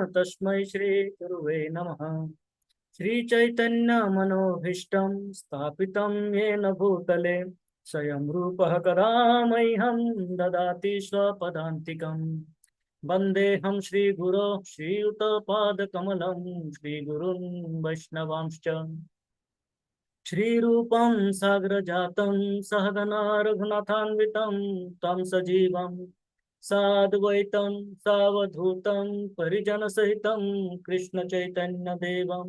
तस्मै श्री गुरुवे नमः। श्री चैतन्य मनोभीष्टं स्थापितं येन भूतले स्वयं रूपः कदा मह्यं ददाति स्वपदान्तिकम्। वन्देऽहं श्रीगुरो श्रीयुतपादकमलं श्रीगुरुन् वैष्णवांश्च श्रीरूपं साग्रजातं सहगना रघुनाथान्वितं तं सजीवं साद्वैतं सावधूतं परिजनसहितं कृष्णचैतन्यदेवं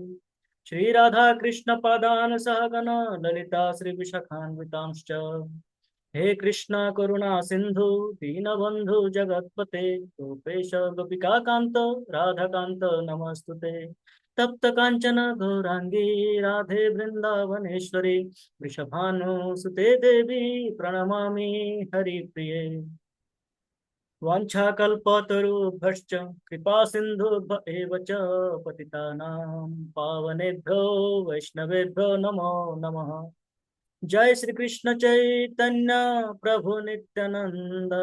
श्रीराधाकृष्णपादान् सहगना ललिता श्रीविशाखान्वितांश्च। हे कृष्णा करुणा सिंधु दीनबंधु जगतपते गोपेश गोपिका कांत राधाकांत नमस्तुते। तप्त कांचन गौरांगी राधे वृंदावनेश्वरी वृषभानुसुते देवी प्रणमामि हरिप्रिये। वाञ्छाकल्पतरुभ्यश्च कृपा सिन्धुभ्य एव च पतितानां पावनेभ्यो वैष्णवेभ्यो नमो नमः। जय श्री कृष्ण चैतन्य प्रभु नित्यानंद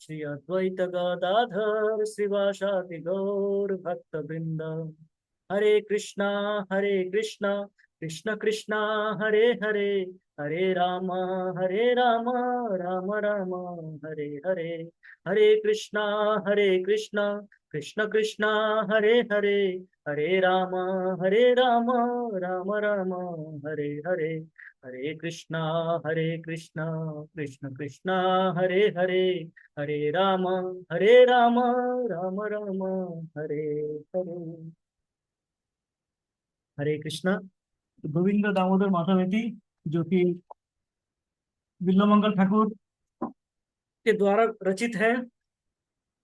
श्री अद्वैत गदाधर श्रीवासादि गौर भक्त वृंद। हरे कृष्णा कृष्ण कृष्णा हरे हरे हरे राम राम राम हरे हरे। हरे कृष्णा कृष्ण कृष्णा हरे हरे हरे राम राम राम हरे हरे। हरे कृष्णा कृष्ण कृष्णा हरे हरे हरे राम राम राम हरे हरे। हरे कृष्णा। गोविंद दामोदर माधवती जो कि बिल्वमंगल ठाकुर के द्वारा रचित है,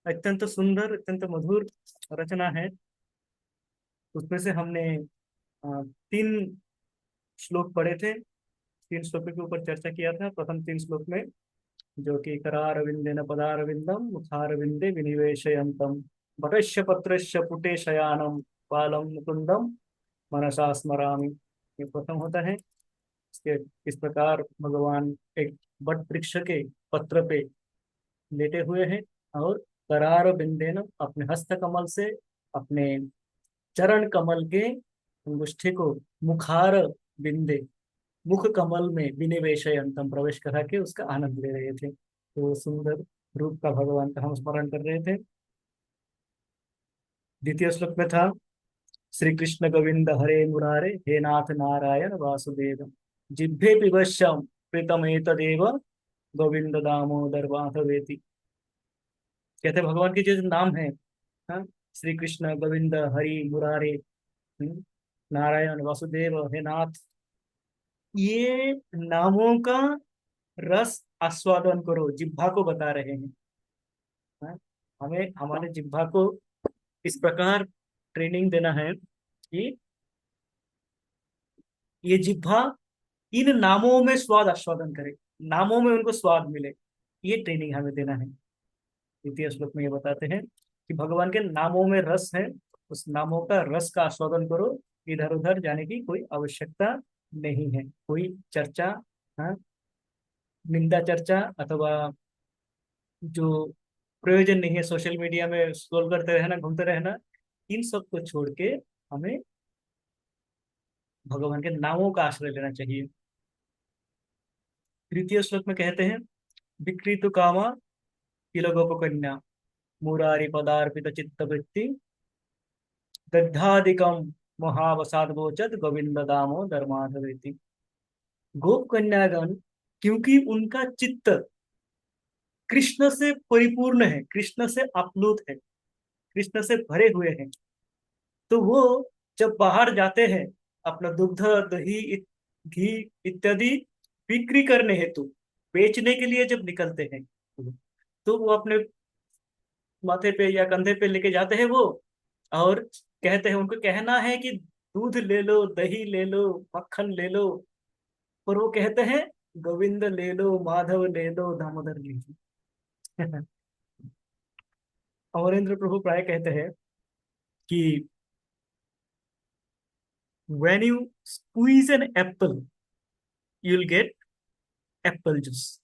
अत्यंत सुंदर अत्यंत मधुर रचना है। उसमें से हमने 3 श्लोक पढ़े थे, 3 श्लोकों के ऊपर चर्चा किया था। प्रथम 3 श्लोक में जो कि करारविंदेन पदारविंदम मुखारविंदे विनिवेशयन्तम भटस्य पत्रस्य पुटे शयानम बालम मुकुंदम मनसा स्मरामि, ये प्रथम होता है। इसके इस प्रकार भगवान एक बट वृक्ष के पत्र पे लेटे हुए हैं और करार बिंदेन अपने हस्त कमल से अपने चरण कमल के अंगुष्ठे को मुखार बिंदे मुख कमल में विनिवेशयंतम प्रवेश करा के उसका आनंद ले रहे थे। तो सुंदर रूप का भगवान का हम स्मरण कर रहे थे। द्वितीय श्लोक में था श्री कृष्ण गोविंद हरे मुरारे हे नाथ नारायण वासुदेव जिह्वे पिबश्यम प्रीतमेतदेव गोविंद दामोदर माधवेति। कहते भगवान के जो नाम है, हाँ, श्री कृष्ण गोविंद हरि मुरारे, नारायण वासुदेव हे नाथ, ये नामों का रस आस्वादन करो, जिह्वा को बता रहे हैं। हाँ? हमें हमारे जिह्वा को इस प्रकार ट्रेनिंग देना है कि ये जिह्वा इन नामों में स्वाद आस्वादन करे, नामों में उनको स्वाद मिले। ये ट्रेनिंग हमें देना है। द्वितीय श्लोक में ये बताते हैं कि भगवान के नामों में रस है, उस नामों का रस का आस्वादन करो, इधर उधर जाने की कोई आवश्यकता नहीं है। कोई चर्चा, हाँ, निंदा चर्चा अथवा जो प्रयोजन नहीं है, सोशल मीडिया में स्क्रॉल करते रहना, घूमते रहना, इन सब को छोड़ के हमें भगवान के नामों का आश्रय लेना चाहिए। तृतीय श्लोक में कहते हैं विक्रीतु कामा किल गोपकन्या मुरारी पदार्पित चित्त वृत्ति दग्धादिकम महावसाद गोचत गोविंद दामो धर्माधवेति। गोप कन्यागण क्योंकि उनका चित्त कृष्ण से परिपूर्ण है, कृष्ण से आप्लुत है, कृष्ण से भरे हुए हैं, तो वो जब बाहर जाते हैं अपना दुग्ध दही घी इत्यादि बिक्री करने हेतु, बेचने के लिए जब निकलते हैं, तो वो अपने माथे पे या कंधे पे लेके जाते हैं वो, और कहते हैं, उनको कहना है कि दूध ले लो, दही ले लो, मक्खन ले लो, पर वो कहते हैं गोविंद ले लो, माधव ले लो, दामोदर ले लो। अमरेंद्र प्रभु प्राय कहते हैं कि when you squeeze an apple you'll get apple juice,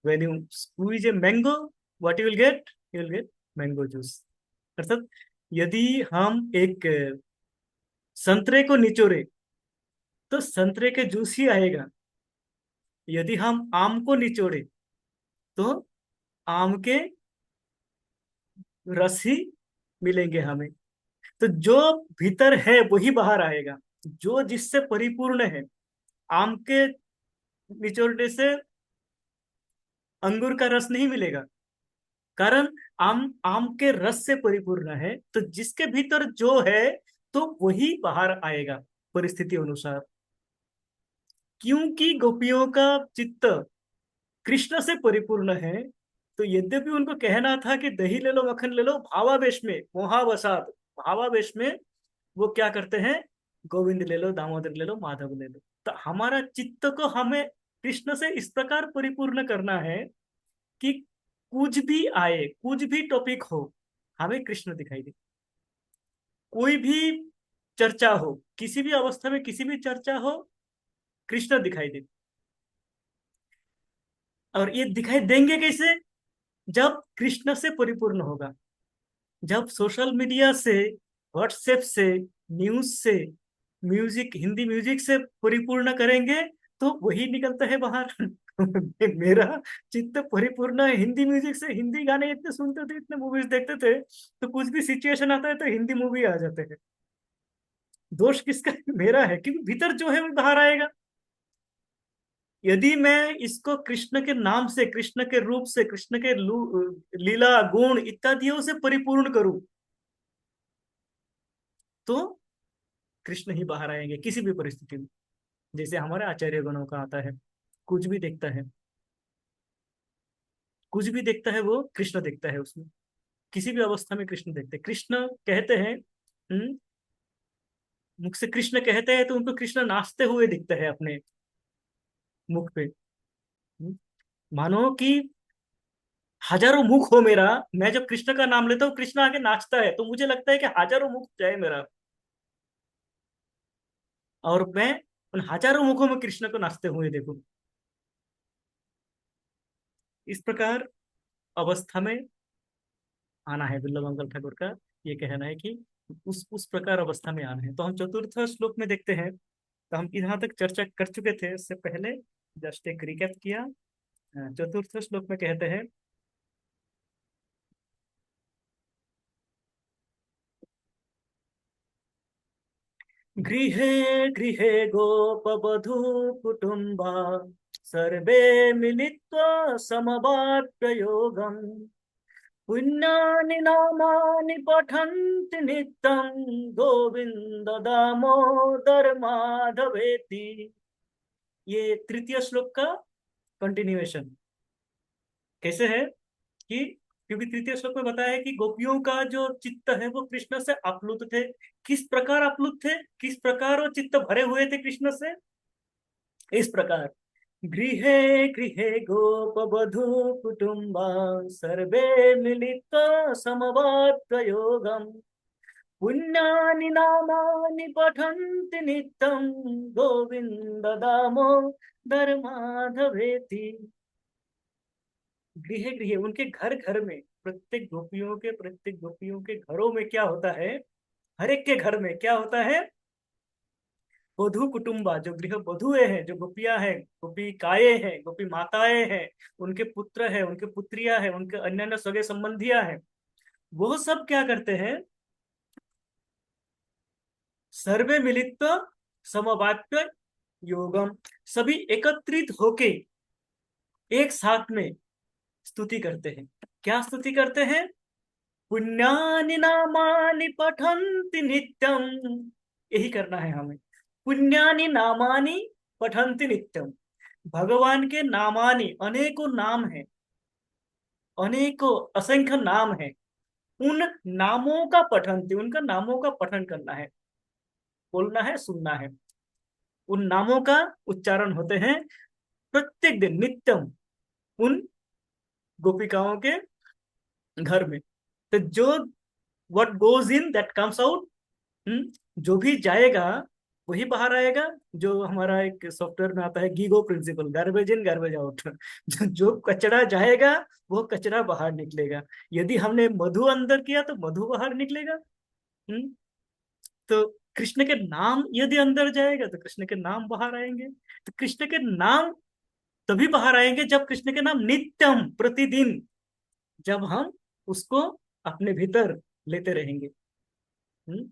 when you squeeze a mango what you will get, you will get mango juice। अर्थात यदि हम एक संतरे को निचोड़े तो संतरे के जूस ही आएगा। यदि हम आम को निचोड़े तो आम के रस ही मिलेंगे हमें। तो जो भीतर है वही बाहर आएगा, जो जिससे परिपूर्ण है। आम के निचोड़ने से अंगूर का रस नहीं मिलेगा, कारण आम आम के रस से परिपूर्ण है। तो जिसके भीतर जो है तो वही बाहर आएगा परिस्थिति अनुसार। क्योंकि गोपियों का चित्त कृष्ण से परिपूर्ण है, तो यद्यपि उनको कहना था कि दही ले लो मक्खन ले लो, भावावेश में मोहावसात, भावावेश में वो क्या करते हैं, गोविंद ले लो, दामोदर ले लो, माधव ले लो। तो हमारा चित्त को हमें कृष्ण से इस प्रकार परिपूर्ण करना है कि कुछ भी आए, कुछ भी टॉपिक हो, हमें कृष्ण दिखाई दे। कोई भी चर्चा हो, किसी भी अवस्था में किसी भी चर्चा हो, कृष्ण दिखाई दे। और ये दिखाई देंगे कैसे? जब कृष्ण से परिपूर्ण होगा। जब सोशल मीडिया से, व्हाट्सएप से, न्यूज से, म्यूजिक, हिंदी म्यूजिक से परिपूर्ण करेंगे तो वही निकलता है बाहर। मेरा चित्त परिपूर्ण है हिंदी म्यूजिक से। हिंदी गाने इतने सुनते थे, इतने मूवीज देखते थे, तो कुछ भी सिचुएशन आता है तो हिंदी मूवी आ जाते हैं। दोष किसका है? मेरा है, क्योंकि भीतर जो है वो बाहर आएगा। यदि मैं इसको कृष्ण के नाम से, कृष्ण के रूप से, कृष्ण के लीला गुण इत्यादियों से परिपूर्ण करूं तो कृष्ण ही बाहर आएंगे किसी भी परिस्थिति में। जैसे हमारे आचार्य गणों का आता है, कुछ भी देखता है, कुछ भी देखता है वो कृष्ण देखता है उसमें। किसी भी अवस्था में कृष्ण देखते हैं। कृष्ण कहते हैं, मुख से कृष्ण कहते हैं तो उनको कृष्ण नाचते हुए दिखते हैं अपने मुख पे। मानो कि हजारों मुख हो मेरा, मैं जब कृष्ण का नाम लेता हूँ कृष्ण आगे नाचता है, तो मुझे लगता है कि हजारों मुख जाए मेरा, और मैं उन हजारों मुखों में कृष्ण को नाचते हुए देखूं। इस प्रकार अवस्था में आना है बिल्वा मंगल ठाकुर का। ये कहना है कि उस प्रकार अवस्था में आना है। तो हम चतुर्थ श्लोक में देखते हैं। तो हम यहाँ तक चर्चा कर चुके थे, इससे पहले जस्ट एक रिकैप किया। चतुर्थ श्लोक में कहते हैं, गृहे गृहे गोपवधू कुटुम्बा सर्वे मिलित्वा समवाप्ययोगम् पुण्यानि नामानि पठन्ति नित्यं गोविन्द दामोदर माधवेति। ये तृतीय श्लोक का कंटिन्यूएशन कैसे है कि, क्योंकि तृतीय श्लोक में बताया है कि गोपियों का जो चित्त है वो कृष्ण से आप्लुत थे। किस प्रकार आप्लुत थे, किस प्रकार वो चित्त भरे हुए थे कृष्ण से? इस प्रकार, गृहे गृहे गोपवधू कुटुम्बा सर्वे मिलित्वा समवाप्ययोगम् पुण्यानि नामानि पठन्ति नित्यं गोविन्द दामोदर माधवेति। गृह गृह उनके घर घर में, प्रत्येक गोपियों के घरों में क्या होता है, हर एक के घर में क्या होता है, वधु कुटुम्बा, जो गृह वधुएं हैं, जो गोपियां हैं, गोपिकाएं हैं, गोपी माताएं हैं, उनके पुत्र है, उनके पुत्रियां हैं, उनके अन्य अन्य सगे संबंधियां हैं, वो सब क्या करते हैं, सर्वे मिलित समवाप्य योगम, सभी एकत्रित होके एक साथ में स्तुति करते हैं। क्या स्तुति करते हैं? पुण्यानि नामानि पठन्ति नित्यम। यही करना है हमें। पुण्यानि नामानि पठन्ति नित्यम। भगवान के नामानि, अनेकों नाम है, अनेकों असंख्य नाम है, उन नामों का पठन्ति, उनका नामों का पठन करना है, बोलना है, सुनना है। उन नामों का उच्चारण होते हैं प्रत्येक दिन नित्यम उन गोपिकाओं के घर में। तो जो what goes in that comes out, जो भी जाएगा वही बाहर आएगा। जो हमारा एक सॉफ्टवेयर में आता है GIGO principle, garbage in garbage out. जो कचरा जाएगा वो कचरा बाहर निकलेगा। यदि हमने मधु अंदर किया तो मधु बाहर निकलेगा। हम्म। तो कृष्ण के नाम यदि अंदर जाएगा तो कृष्ण के नाम बाहर आएंगे। तो कृष्ण के नाम तभी बाहर आएंगे जब कृष्ण के नाम नित्यम प्रतिदिन, जब हम उसको अपने भीतर लेते रहेंगे। हम्म।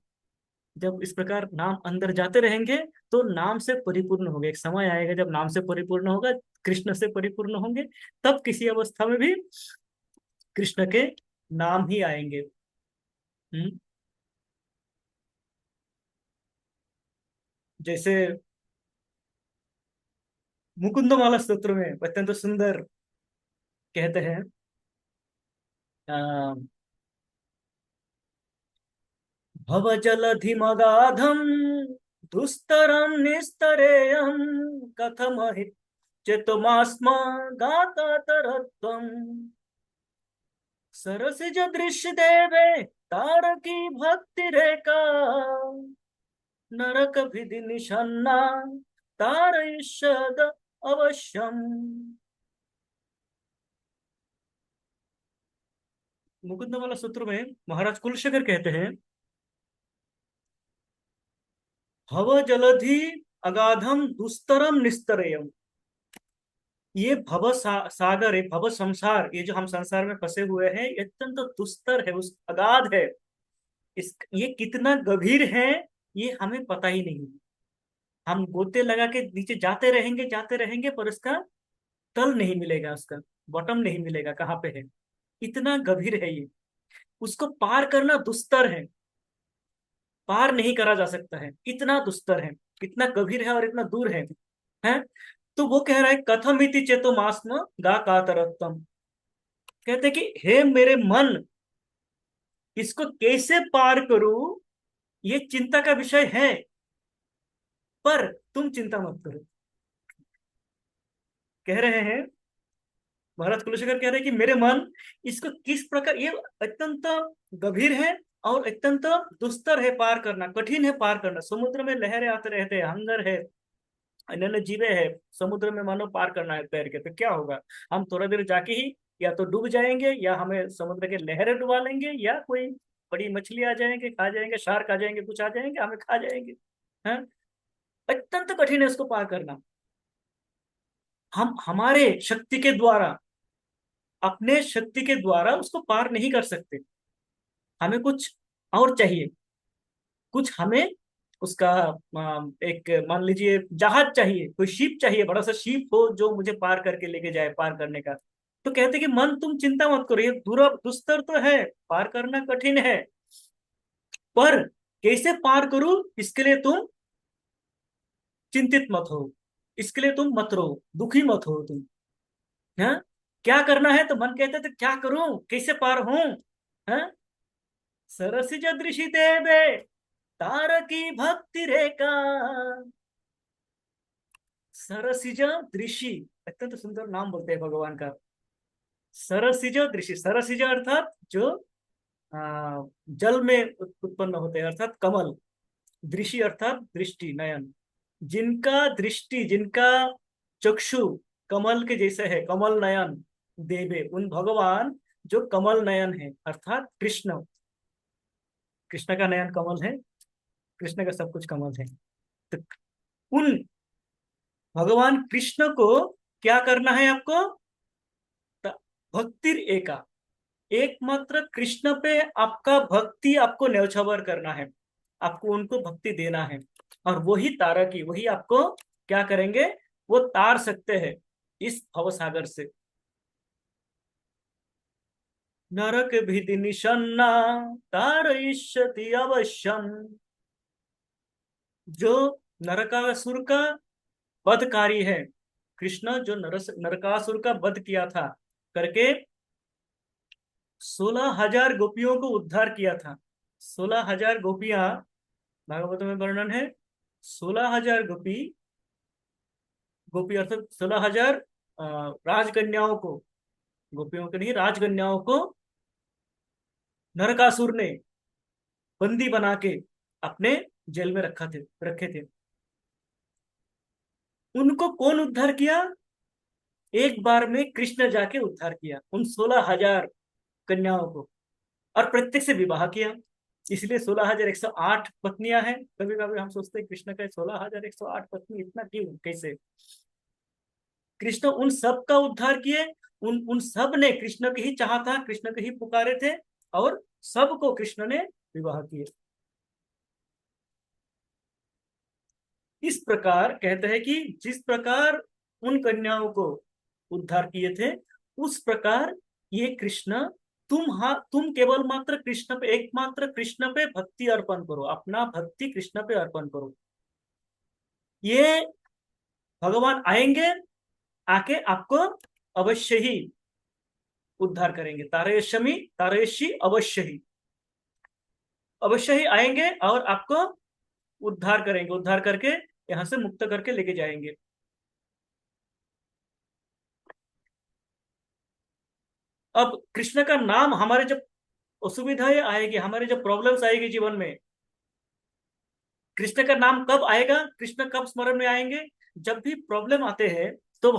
जब इस प्रकार नाम अंदर जाते रहेंगे तो नाम से परिपूर्ण होंगे। एक समय आएगा जब नाम से परिपूर्ण होगा, कृष्ण से परिपूर्ण होंगे, तब किसी अवस्था में भी कृष्ण के नाम ही आएंगे। हम्म। जैसे मुकुंदमाला स्तोत्र में अत्यंत सुंदर कहते हैं, अ, भवजलधिमगाधम दुस्तरम निस्तरेयम कथमहि चेतुमास्म गातातरत्वम सरसिज दृश्य देवे तारकी भक्ति रेखा नरक विधि निषन्ना तारयिष्यद अवश्यम। मुकुंदमाला सूत्र में महाराज कुलशेखर कहते हैं, भव जलधि अगाधम दुस्तरम निस्तरेयम। ये सागर है, भव संसार, ये जो हम संसार में फंसे हुए हैं, ये अत्यंत दुस्तर है, उस अगाध है। इस ये कितना गंभीर है ये हमें पता ही नहीं। हम गोते लगा के नीचे जाते रहेंगे पर उसका तल नहीं मिलेगा, उसका बॉटम नहीं मिलेगा कहाँ पे है। इतना गंभीर है ये, उसको पार करना दुस्तर है, पार नहीं करा जा सकता है, इतना दुस्तर है, इतना गंभीर है और इतना दूर है। तो वो कह रहा है कथम इति चेतो मास्म गा कातरत्तम। कहते कि हे मेरे मन, इसको कैसे पार करूं, ये चिंता का विषय है, पर तुम चिंता मत करो। कह रहे हैं, महाराज कुलशेखर कह रहे हैं कि मेरे मन, इसको किस प्रकार, ये अत्यंत गंभीर है और अत्यंत दुस्तर है पार करना, कठिन है पार करना। समुद्र में लहरें आते रहते हैं, हंगर है, अन्य जीवे है, समुद्र में मानो पार करना है तैर के, तो क्या होगा, हम थोड़ा देर जाके ही या तो डूब जाएंगे, या हमें समुद्र के लहरें डुबा लेंगे, या कोई बड़ी मछली आ जाएंगे खा जाएंगे, शार्क आ जाएंगे, कुछ आ जाएंगे हमें खा जाएंगे। हैं। अत्यंत कठिन है उसको पार करना। हम हमारे शक्ति के द्वारा, अपने शक्ति के द्वारा उसको पार नहीं कर सकते। हमें कुछ और चाहिए, कुछ हमें उसका एक मान लीजिए जहाज चाहिए, कोई शिप चाहिए, बड़ा सा शिप हो जो मुझे पार करके लेके जाए, पार करने का। तो कहते कि मन तुम चिंता मत करो, ये दूर दुस्तर तो है, पार करना कठिन है, पर कैसे पार करूं इसके लिए तुम चिंतित मत हो, इसके लिए तुम मत रहो, दुखी मत हो तुम। है, क्या करना है, तो मन कहते थे क्या करूं, कैसे पार हूं। है, सरसिज दृषि देवे तारकी भक्ति रेखा। सरसिज दृषि, अत्यंत सुंदर नाम बोलते हैं भगवान का। सरसिज दृषि, सरसिज अर्थात जो जल में उत्पन्न होते हैं, अर्थात कमल। दृषि अर्थात दृष्टि, नयन। जिनका दृष्टि, जिनका चक्षु कमल के जैसे है, कमल नयन देवे, उन भगवान जो कमल नयन है, अर्थात कृष्ण। कृष्ण का नयन कमल है, कृष्ण का सब कुछ कमल है। तो उन भगवान कृष्ण को क्या करना है आपको, भक्तिर एका, एकमात्र कृष्ण पे आपका भक्ति, आपको न्यौछावर करना है, आपको उनको भक्ति देना है। और वही तारकी, वही आपको क्या करेंगे, वो तार सकते हैं इस भवसागर से। नरक विधि निषन्ना तारयिष्यति अवश्यम। जो नरकासुर का वधकारी है, कृष्ण जो नरकासुर का वध किया था करके, 16,000 गोपियों को उद्धार किया था। 16,000 गोपियां, भागवत में वर्णन है, 16,000 गोपी, गोपी अर्थात 16,000 राजकन्याओं को, गोपियों को नहीं, राजकन्याओं को नरकासुर ने बंदी बना के अपने जेल में रखे थे। उनको कौन उद्धार किया, एक बार में कृष्ण जाके उद्धार किया उन 16,000 कन्याओं को, और प्रत्येक से विवाह किया। इसलिए 16,108 पत्नियां हैं। कभी कभी हम सोचते हैं कृष्ण का 16,108 पत्नी, इतना क्यों, कैसे? कृष्ण उन सब का उद्धार किए। उन उन सब ने कृष्ण की ही चाहा था, कृष्ण के ही पुकारे थे, और सबको कृष्ण ने विवाह किए। इस प्रकार कहते हैं कि जिस प्रकार उन कन्याओं को उद्धार किए थे, उस प्रकार ये कृष्ण, तुम केवल मात्र कृष्ण पे, एकमात्र कृष्ण पे भक्ति अर्पण करो, अपना भक्ति कृष्ण पे अर्पण करो। ये भगवान आएंगे, आके आपको अवश्य ही उद्धार करेंगे। तारयशमी तारयशी अवश्य ही, अवश्य ही आएंगे और आपको उद्धार करेंगे, उद्धार करके यहां से मुक्त करके लेके जाएंगे। अब कृष्ण का नाम, हमारे जब असुविधाएं आएगी, हमारे जब प्रॉब्लम्स आएगी जीवन में, कृष्ण का नाम कब आएगा, कृष्ण कब स्मरण में आएंगे? जब भी प्रॉब्लम आते हैं तो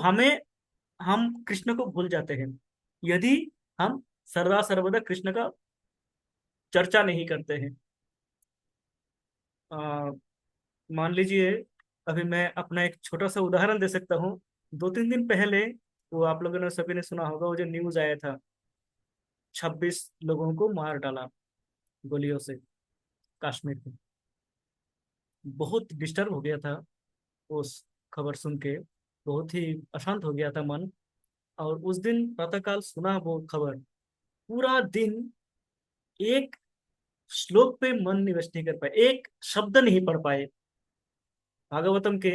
हम कृष्ण को भूल जाते हैं, यदि हम सर्वदा सर्वदा कृष्ण का चर्चा नहीं करते हैं। आ, मान लीजिए, अभी मैं अपना एक छोटा सा उदाहरण दे सकता हूँ। 2-3 दिन पहले, वो आप लोगों ने सभी ने सुना होगा, वो जो न्यूज आया था, 26 लोगों को मार डाला गोलियों से, कश्मीर में। बहुत डिस्टर्ब हो गया था उस खबर सुन के, बहुत ही अशांत हो गया था मन। और उस दिन प्रातःकाल सुना वो खबर, पूरा दिन एक श्लोक पे मन निवेश नहीं कर पाए, एक शब्द नहीं पढ़ पाए भागवतम के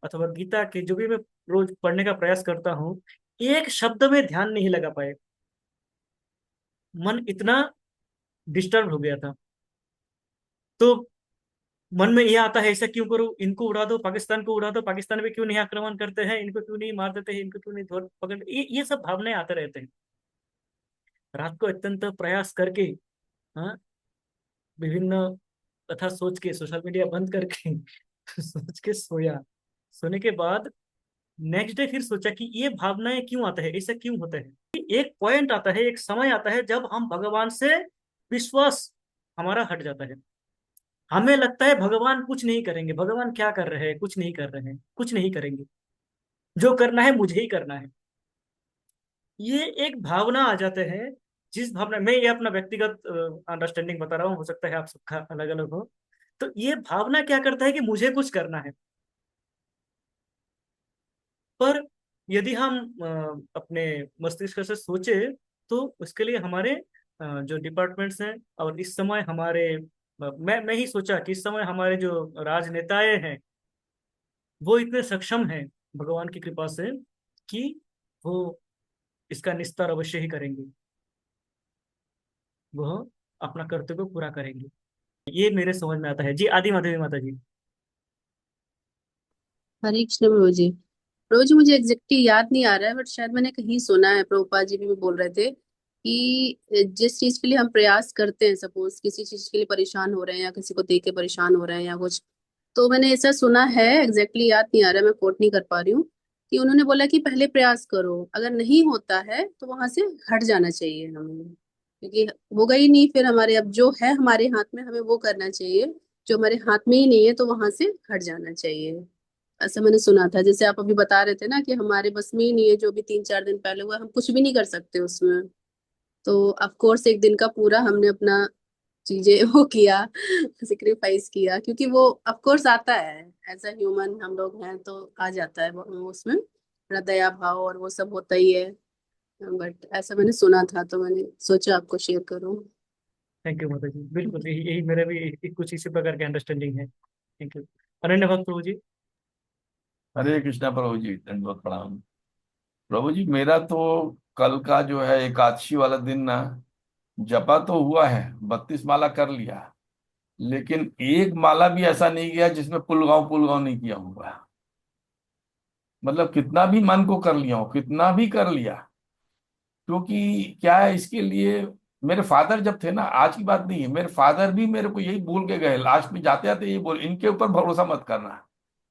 अथवा गीता के, जो भी मैं रोज पढ़ने का प्रयास करता हूँ, एक शब्द में ध्यान नहीं लगा पाए। मन इतना डिस्टर्ब हो गया था। तो मन में यह आता है, ऐसा क्यों करूं, इनको उड़ा दो, पाकिस्तान को उड़ा दो, पाकिस्तान पे क्यों नहीं आक्रमण करते हैं, इनको क्यों नहीं मार देते हैं, इनको क्यों नहीं धर पकड़, ये सब भावनाएं आते रहते हैं। रात को अत्यंत प्रयास करके, हाँ, विभिन्न कथा सोच के, सोशल मीडिया बंद करके सोच के सोया। सोने के बाद नेक्स्ट डे फिर सोचा कि ये भावनाएं क्यों आता है, ऐसा क्यों होता है। एक पॉइंट आता है, एक समय आता है जब हम भगवान से विश्वास हमारा हट जाता है। हमें लगता है भगवान कुछ नहीं करेंगे, भगवान क्या कर रहे हैं, कुछ नहीं कर रहे हैं, कुछ नहीं करेंगे, जो करना है मुझे ही करना है। ये एक भावना आ जाते हैं। जिस भावना, मैं ये अपना व्यक्तिगत अंडरस्टैंडिंग बता रहा हूँ, हो सकता है आप सबका अलग अलग हो। तो ये भावना क्या करता है कि मुझे कुछ करना है। पर यदि हम अपने मस्तिष्क से सोचे, तो उसके लिए हमारे जो डिपार्टमेंट्स हैं, और इस समय हमारे, मैं ही सोचा कि इस समय हमारे जो राजनेताएं हैं, वो इतने सक्षम हैं भगवान की कृपा से, कि वो इसका निस्तार अवश्य ही करेंगे, वह अपना कर्तव्य पूरा करेंगे। ये मेरे समझ में आता है जी। आदि माधवी माता जी। हरे कृष्ण प्रभु जी। प्रभु जी, मुझे एग्जैक्टली याद नहीं आ रहा है, बट शायद मैंने कहीं सुना है, प्रभुपाद जी भी बोल रहे थे कि जिस चीज के लिए हम प्रयास करते हैं, सपोज किसी चीज के लिए परेशान हो रहे हैं या किसी को देख के परेशान हो रहे हैं या कुछ, तो मैंने ऐसा सुना है, एग्जैक्टली याद नहीं आ रहा है, मैं कोट नहीं कर पा रही हूँ, कि उन्होंने बोला कि पहले प्रयास करो, अगर नहीं होता है तो वहां से हट जाना चाहिए हमें, क्योंकि होगा ही नहीं, फिर हमारे अब जो है हमारे हाथ में हमें वो करना चाहिए, जो हमारे हाथ में ही नहीं है तो वहां से हट जाना चाहिए। ऐसा मैंने सुना था, जैसे आप अभी बता रहे थे ना कि हमारे बस में ही नहीं है, जो भी 3-4 दिन पहले हुआ, हम कुछ भी नहीं कर सकते उसमें। तो ऑफ कोर्स एक दिन का पूरा हमने अपना चीजें वो किया, सिक्रीफाइस किया, क्योंकि वो ऑफ कोर्स आता है, एज अ ह्यूमन हम लोग हैं तो आ जाता है वो उसमें, थोड़ा दया भाव और वो सब होता ही है। बट ऐसा मैंने सुना था तो मैंने सोचा आपको शेयर करूं। थैंक यू माता जी, बिल्कुल यही यही मेरे भी कुछ इसी प्रकार के अंडरस्टैंडिंग है। Thank you. अनन्य भक्त प्रभु जी। हरे कृष्णा प्रभु जी, दंडवत प्रणाम। प्रभु जी, मेरा तो कल का जो है एकादशी वाला दिन ना, जपा तो हुआ है, 32 माला कर लिया, लेकिन एक माला भी ऐसा नहीं गया जिसमें पुलगांव नहीं किया हुआ। मतलब कितना भी मन को कर लिया हो, कितना भी कर लिया। क्योंकि क्या है इसके लिए, मेरे फादर जब थे ना, आज की बात नहीं है, मेरे फादर भी मेरे को यही बोल के गए, लास्ट में जाते जाते यही बोल, इनके ऊपर भरोसा मत करना।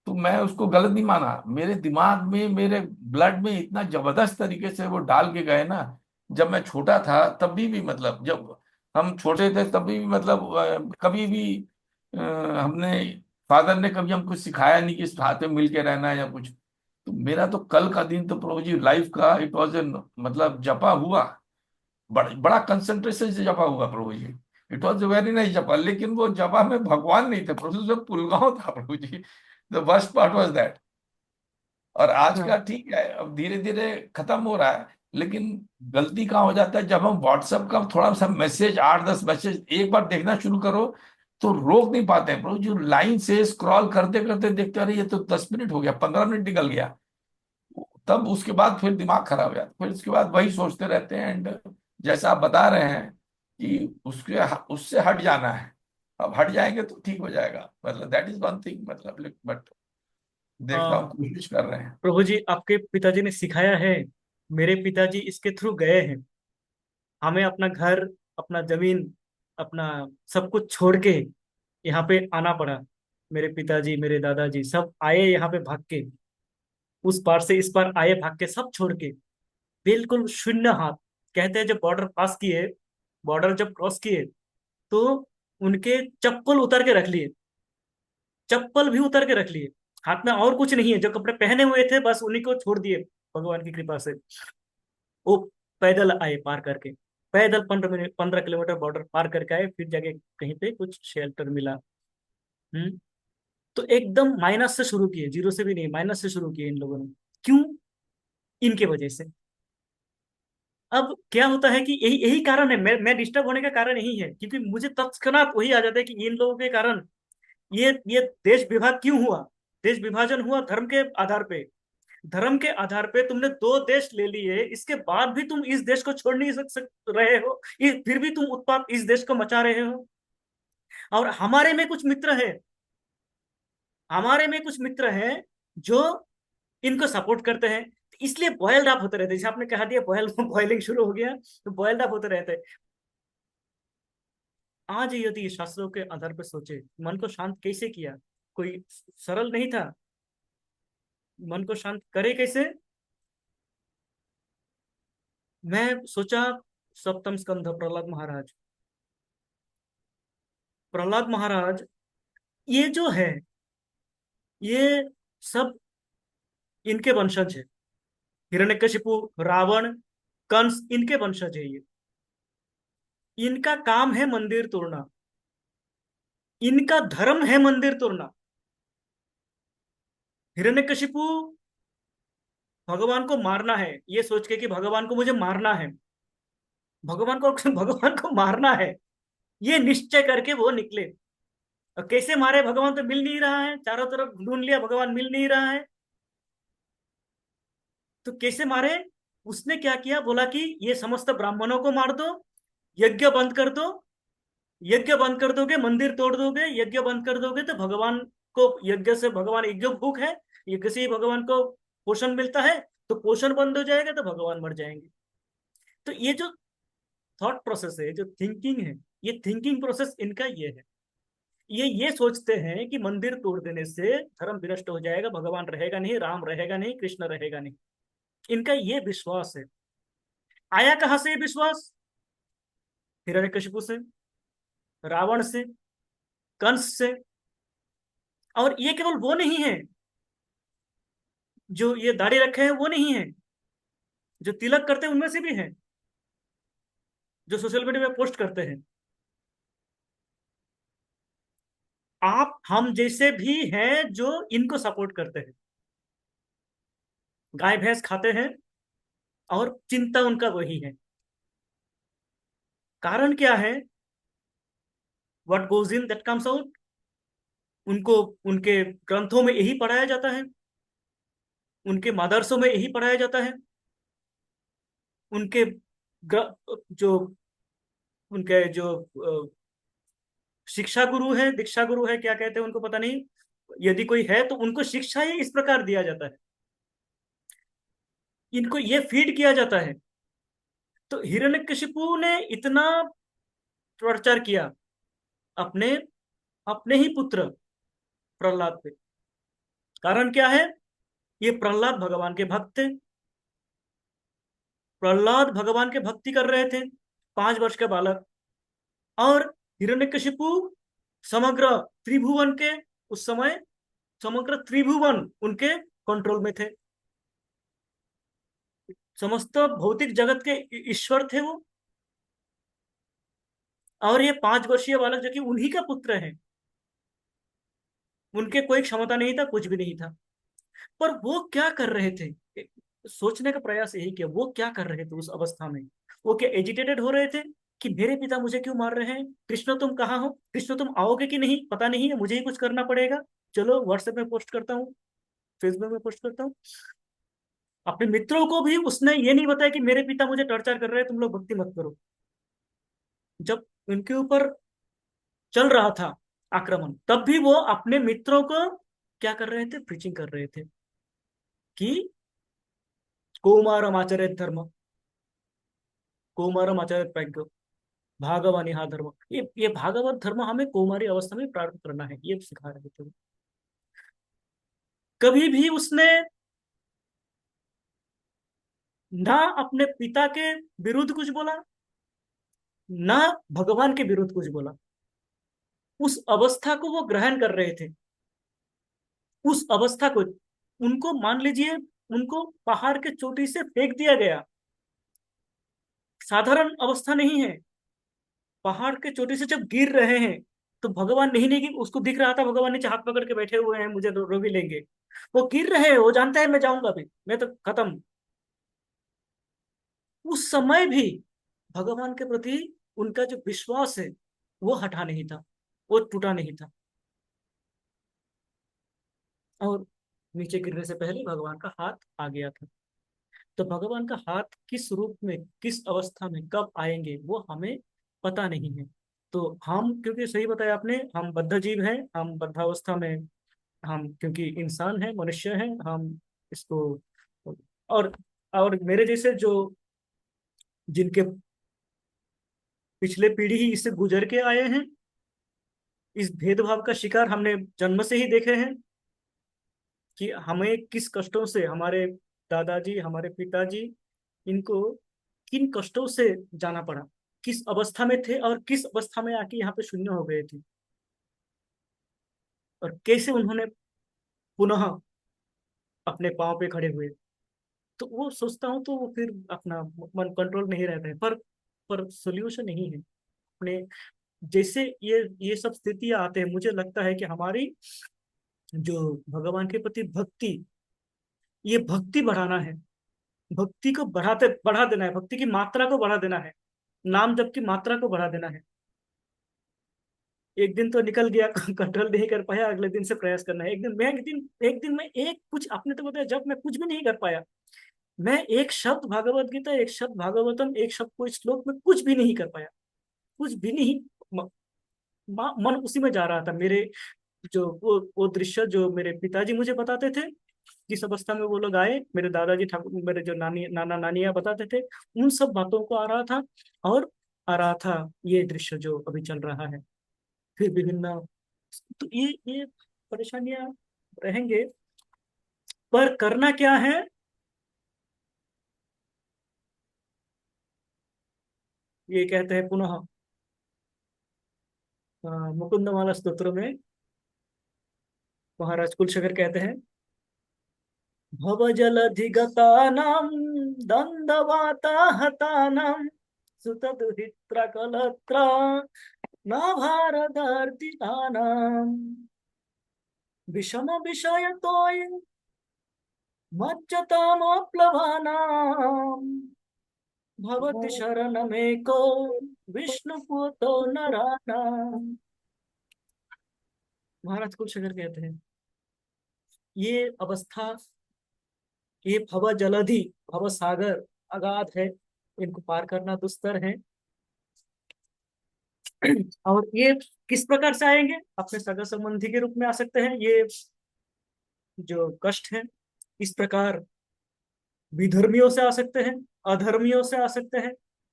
तो मैं उसको गलत नहीं माना, मेरे दिमाग में, मेरे ब्लड में इतना जबरदस्त तरीके से वो डाल के गए ना। जब मैं छोटा था तब भी मतलब जब हम छोटे थे तभी भी मतलब कभी भी हमने फादर ने कभी हमको सिखाया नहीं कि साथ में मिल के रहना है या कुछ। तो मेरा तो कल का दिन तो प्रभु जी लाइफ का इट वॉज एन मतलब जपा हुआ, बड़ा कंसंट्रेशन से जपा हुआ प्रभु जी। इट वॉज वेरी नाइस जपा, लेकिन वो जपा में भगवान नहीं थे प्रभु जी, पुलगांव था Prabhu ji. The worst part was that. और आज हाँ। का ठीक है, अब धीरे धीरे खत्म हो रहा है, लेकिन गलती कहाँ हो जाता है, जब हम व्हाट्सएप का थोड़ा सा मैसेज 8-10 मैसेज एक बार देखना शुरू करो तो रोक नहीं पाते हैं प्रभु जी। लाइन से स्क्रॉल करते करते देखते, अरे ये तो 10 मिनट हो गया, 15 मिनट निकल गया। तब उसके बाद फिर दिमाग खराब हो जाता है, फिर उसके बाद वही सोचते रहते हैं। एंड जैसा आप बता रहे हैं कि उससे हट जाना है, अब हट जाएंगे तो ठीक हो जाएगा, मतलब दैट इज वन थिंग, मतलब बट देखता हूँ, कोशिश कर रहे हैं। प्रभु जी, आपके पिताजी ने सिखाया है, मेरे पिताजी इसके थ्रू गए हैं। हमें अपना घर, अपना जमीन, अपना सब कुछ छोड़ के यहाँ पे आना पड़ा। मेरे पिताजी, मेरे दादाजी सब आए यहाँ पे भाग के, उस पार से इस पार आए भाग के, सब छोड़ के, बिल्कुल शून्य हाथ। कहते हैं जब बॉर्डर पास किए, बॉर्डर जब क्रॉस किए, तो उनके चप्पल उतार के रख लिए, चप्पल भी उतार के रख लिए। हाथ में और कुछ नहीं है, जो कपड़े पहने हुए थे बस उन्हीं को छोड़ दिए भगवान की कृपा से। वो पैदल आए पार करके, पैदल 15 मिनट, 15 किलोमीटर बॉर्डर पार करके आए, फिर जाके कहीं पे कुछ शेल्टर मिला। हम्म। तो एकदम माइनस से शुरू किए, जीरो से भी नहीं, माइनस से शुरू किए इन लोगों ने। क्यों? इनके वजह से। अब क्या होता है कि यही यही कारण है, मैं डिस्टर्ब होने का कारण यही है, क्योंकि मुझे तत्क्षणात वही आ जाता है कि इन लोगों के कारण ये देश विभाग क्यों हुआ। देश विभाजन हुआ धर्म के आधार पे। धर्म के आधार पे तुमने दो देश ले लिए, इसके बाद भी तुम इस देश को छोड़ नहीं रहे हो। फिर भी तुम उत्पात इस देश को मचा रहे हो। और हमारे में कुछ मित्र है, हमारे में कुछ मित्र हैं जो इनको सपोर्ट करते हैं। इसलिए बॉयल्ड अप होते रहते हैं। जैसे आपने कहा दिया, बॉयलिंग शुरू हो गया, तो बॉयल्ड अप होते रहते हैं। आज यदि शास्त्रों के आधार पर सोचे, मन को शांत कैसे किया? कोई सरल नहीं था। मन को शांत करे कैसे? मैं सोचा, सप्तम स्कंध प्रहलाद महाराज, प्रहलाद महाराज ये जो है, ये सब इनके वंशज है। हिरण्यकशिपु, रावण, कंस, इनके वंशज है ये। इनका काम है मंदिर तोड़ना, इनका धर्म है मंदिर तोड़ना। हिरण्यकशिपु भगवान को मारना है, ये सोच के कि भगवान को मुझे मारना है, भगवान को भगवान को मारना है, ये निश्चय करके वो निकले। और कैसे मारे? भगवान तो मिल नहीं रहा है, चारों तरफ ढूंढ लिया, भगवान मिल नहीं रहा है, तो कैसे मारे? उसने क्या किया, बोला कि ये समस्त ब्राह्मणों को मार दो, यज्ञ बंद कर दो। यज्ञ बंद कर दोगे, मंदिर तोड़ दोगे, यज्ञ बंद कर दोगे, तो भगवान को, यज्ञ से भगवान, यज्ञ भूख है, यज्ञ से ही भगवान को पोषण मिलता है, तो पोषण बंद हो जाएगा तो भगवान मर जाएंगे। तो ये जो थॉट प्रोसेस है, जो थिंकिंग है, ये थिंकिंग प्रोसेस इनका ये है। ये सोचते हैं कि मंदिर तोड़ देने से धर्म विनष्ट हो जाएगा, भगवान रहेगा नहीं, राम रहेगा नहीं, कृष्ण रहेगा नहीं। इनका ये विश्वास है। आया कहां से ये विश्वास? हिरण्यकशिपु से, रावण से, कंस से। और ये केवल वो नहीं है जो ये दाढ़ी रखे हैं, वो नहीं है जो तिलक करते हैं, उनमें से भी है जो सोशल मीडिया में पोस्ट करते हैं। आप हम जैसे भी हैं जो इनको सपोर्ट करते हैं, गाय भैंस खाते हैं, और चिंता उनका वही है। कारण क्या है? What goes in that comes out. उनको उनके ग्रंथों में यही पढ़ाया जाता है, उनके मदरसों में यही पढ़ाया जाता है, उनके जो उनके जो शिक्षा गुरु है, दीक्षा गुरु है, क्या कहते हैं उनको, पता नहीं, यदि कोई है तो उनको शिक्षा ही इस प्रकार दिया जाता है, इनको ये फीड किया जाता है। तो हिरण्यकशिपु ने इतना प्रचार किया अपने अपने ही पुत्र प्रहलाद पे। कारण क्या है? ये प्रहलाद भगवान के भक्त थे। प्रहलाद भगवान के भक्ति कर रहे थे, 5 वर्ष का बालक। और हिरण्यकशिपु समग्र त्रिभुवन के, उस समय समग्र त्रिभुवन उनके कंट्रोल में थे। समस्त भौतिक जगत के ईश्वर थे वो। और ये 5 वर्षीय बालक जो कि उन्हीं का पुत्र है, उनके कोई क्षमता नहीं था, कुछ भी नहीं था। पर वो क्या कर रहे थे, सोचने का प्रयास यही किया, वो क्या कर रहे थे उस अवस्था में। वो क्या एजिटेटेड हो रहे थे कि मेरे पिता मुझे क्यों मार रहे हैं, कृष्ण तुम कहाँ हो, कृष्ण तुम आओगे कि नहीं पता नहीं है, मुझे ही कुछ करना पड़ेगा, चलो व्हाट्सएप में पोस्ट करता हूँ, फेसबुक में पोस्ट करता हूँ। अपने मित्रों को भी उसने ये नहीं बताया कि मेरे पिता मुझे टॉर्चर कर रहे हैं, तुम लोग भक्ति मत करो। जब उनके ऊपर चल रहा था आक्रमण, तब भी वो अपने मित्रों को क्या कर रहे थे, प्रीचिंग कर रहे थे कि कौमारम आचरेत धर्म, कौमारम आचरेत प्रज्ञ, भागवान यहाँ धर्म। ये भागवत धर्म हमें कौमारी अवस्था में प्रारंभ करना है, ये सिखा रहे थे। कभी भी उसने ना अपने पिता के विरुद्ध कुछ बोला, ना भगवान के विरुद्ध कुछ बोला। उस अवस्था को वो ग्रहण कर रहे थे। उस अवस्था को, उनको मान लीजिए उनको पहाड़ के चोटी से फेंक दिया गया, साधारण अवस्था नहीं है। पहाड़ के चोटी से जब गिर रहे हैं तो भगवान नहीं नहीं कि उसको दिख रहा था भगवान नीचे हाथ पकड़ के बैठे हुए हैं, मुझे रो भी लेंगे। वो गिर रहे हैं, वो जानता है मैं जाऊंगा भी, मैं तो खत्म। उस समय भी भगवान के प्रति उनका जो विश्वास है वो हटा नहीं था, वो टूटा नहीं था। और नीचे गिरने से पहले भगवान का हाथ आ गया था। तो भगवान का हाथ किस रूप में, किस अवस्था में, कब आएंगे वो हमें पता नहीं है। तो हम, क्योंकि सही बताया आपने, हम बद्ध जीव हैं, हम बद्धावस्था में, हम क्योंकि इंसान है, मनुष्य है, हम इसको, और और मेरे जैसे जो, जिनके पिछले पीढ़ी ही इससे गुजर के आए हैं, इस भेदभाव का शिकार हमने जन्म से ही देखे हैं कि हमें किस कष्टों से, हमारे दादाजी, हमारे पिताजी, इनको किन कष्टों से जाना पड़ा, किस अवस्था में थे और किस अवस्था में आके यहाँ पे शून्य हो गए थे, और कैसे उन्होंने पुनः अपने पांव पे खड़े हुए। तो वो सोचता हूँ तो वो फिर अपना मन कंट्रोल नहीं रहता है। पर सोल्यूशन नहीं है अपने। जैसे ये सब स्थितियां आते हैं, मुझे लगता है कि हमारी जो भगवान के प्रति भक्ति, ये भक्ति बढ़ाना है, भक्ति को बढ़ा देना है, भक्ति की मात्रा को बढ़ा देना है, नाम जप की मात्रा को बढ़ा देना है। एक दिन तो निकल गया, कंट्रोल नहीं कर पाया, अगले दिन से प्रयास करना है। एक दिन में एक कुछ, आपने तो बताया, जब मैं कुछ भी नहीं कर पाया, मैं एक शब्द भागवत गीता, एक शब्द भागवतम, एक शब्द कोई श्लोक में कुछ भी नहीं कर पाया, कुछ भी नहीं। म- मन उसी में जा रहा था। मेरे जो वो दृश्य जो मेरे पिताजी मुझे बताते थे, जिस अवस्था में वो लोग आए, मेरे दादाजी ठाकुर, मेरे जो नाना नानियां बताते थे, उन सब बातों को आ रहा था। और आ रहा था ये दृश्य जो अभी चल रहा है। फिर विभिन्न, तो ये परेशानियां रहेंगे, पर करना क्या है। ये कहते हैं पुनः मुकुंदमाला स्तोत्र में महाराज कुलशेखर कहते हैं, भवजलधिगतानां दंडवाताहतानां सुतदुहित्रकलत्रा नाभारदर्दितानां विषम विषयतोय मज्जतामप्लवानां भवति शरणमेको विष्णुपूतो नराणाम्। महाराज कुलशेखर कहते हैं ये अवस्था, ये भव जलधि, भव सागर अगाध है, इनको पार करना दुस्तर है। और ये किस प्रकार से आएंगे, अपने सगा संबंधी के रूप में आ सकते हैं ये जो कष्ट है। इस प्रकार विधर्मियों से आ सकते हैं, अधर्मियों से आ सकते हैं,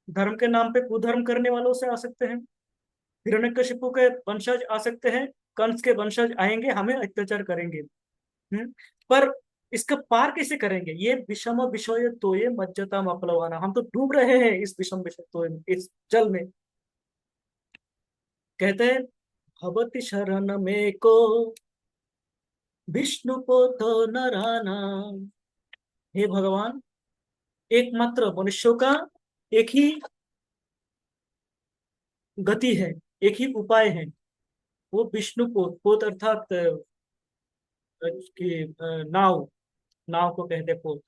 धर्म के नाम पे कुधर्म करने वालों से आ सकते हैं, हिरण्यकशिपु के वंशज आ सकते हैं, कंस के वंशज आएंगे, हमें अत्याचार करेंगे। पर इसका पार कैसे करेंगे, ये विषम विषय तो ये मज्जता मपलवाना, हम तो डूब रहे हैं इस विषम विषय तो, इस जल में। कहते हैं भवती शरण में को विष्णु को तो नराना। हे भगवान, एकमात्र मनुष्यों का एक ही गति है, एक ही उपाय है, वो विष्णु पोत। पोत अर्थात कि नाव, नाव को कहते हैं पोत।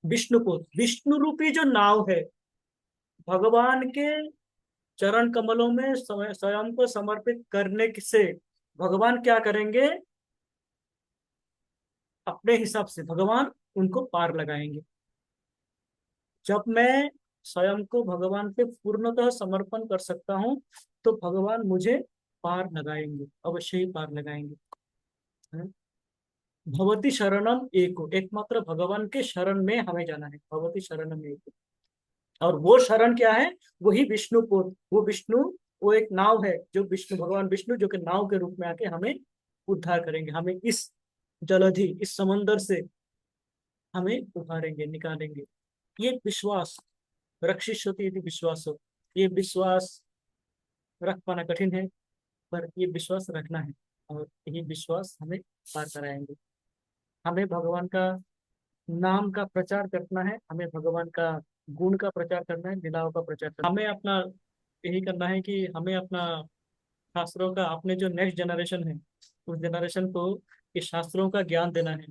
विष्णु पोत, विष्णु रूपी जो नाव है, भगवान के चरण कमलों में स्वयं को समर्पित करने से भगवान क्या करेंगे, अपने हिसाब से भगवान उनको पार लगाएंगे। जब मैं स्वयं को भगवान पे पूर्णतः समर्पण कर सकता हूँ तो भगवान मुझे पार लगाएंगे, अवश्य ही पार लगाएंगे। है? भगवती शरणम एको, एकमात्र भगवान के शरण में हमें जाना है। भगवती शरणम एको, और वो शरण क्या है, वही विष्णु को, वो विष्णु, वो एक नाव है जो विष्णु, भगवान विष्णु जो कि नाव के रूप में आके हमें उद्धार करेंगे, हमें इस जलधि, इस समंदर से हमें उतारेंगे, निकालेंगे। ये विश्वास, रक्षिष्यति इति विश्वासो, ये विश्वास रख पाना कठिन है, पर ये विश्वास रखना है, और यही विश्वास हमें पार कराएंगे। हमें भगवान का नाम का प्रचार करना है, हमें भगवान का गुण का प्रचार करना है, लीलाओं का प्रचार करना है। हमें अपना यही करना है कि हमें अपना शास्त्रों का, अपने जो नेक्स्ट जनरेशन है उस जनरेशन को इस शास्त्रों का ज्ञान देना है।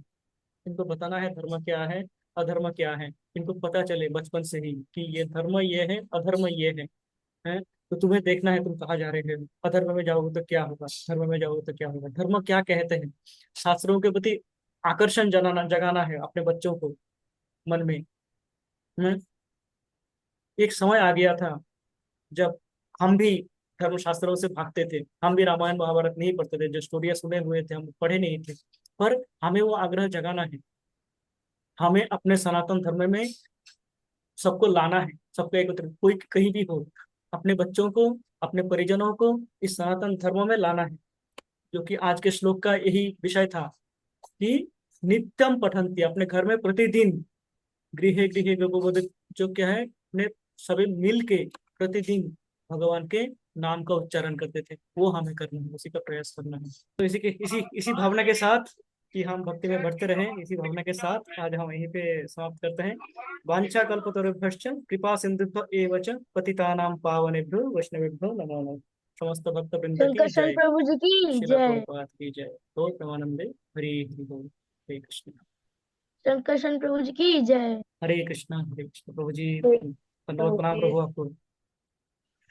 इनको बताना है धर्म क्या है, अधर्म क्या है। इनको पता चले बचपन से ही कि ये धर्म ये है, अधर्म ये है। तो तुम्हें देखना है तुम कहाँ जा रहे हो, अधर्म में जाओगे तो क्या होगा, धर्म में जाओगे तो क्या होगा, धर्म क्या कहते हैं। शास्त्रों के प्रति आकर्षण जगाना, जगाना है अपने बच्चों को मन में। हम्म, एक समय आ गया था जब हम भी धर्मशास्त्रों से भागते थे, हम भी रामायण महाभारत नहीं पढ़ते थे, जो स्टोरियां सुने हुए थे हम पढ़े नहीं थे। पर हमें वो आग्रह जगाना है, हमें अपने सनातन धर्म में सबको लाना है, सबको एकत्र, कोई कहीं भी हो, अपने बच्चों को, अपने परिजनों को इस सनातन धर्म में लाना है। जो कि आज के श्लोक का यही विषय था कि नित्यम पठंती, अपने घर में प्रतिदिन, गृहे गृहे गोपवध, जो क्या है, अपने सभी मिल के प्रतिदिन भगवान के नाम का उच्चारण करते थे, वो हमें करना है, उसी का प्रयास करना है। तो इसी के इसी भावना के साथ कि हम भक्ति में बढ़ते रहें, इसी भावना के साथ आज हम यहीं पे समाप्त करते हैं। वांछा कल्पतरुभ्यश्च कृपा सिंधुभ्य एव च पतितानां पावनेभ्यो वैष्णवेभ्यो नमो नमः। समस्त भक्त वृंद की शंकर जय। प्रभु जी की श्रील जय। प्रभुपाद की जय। तो परमानंदे हरि हरि बोल। हरे कृष्ण, शंकर प्रभु जी की जय। हरे कृष्णा, हरे कृष्ण। प्रभु जी हरे धन्यवाद, प्रणाम प्रभु आपको।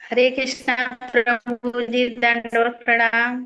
हरे कृष्णा प्रभु जी, दंडवत प्रणाम।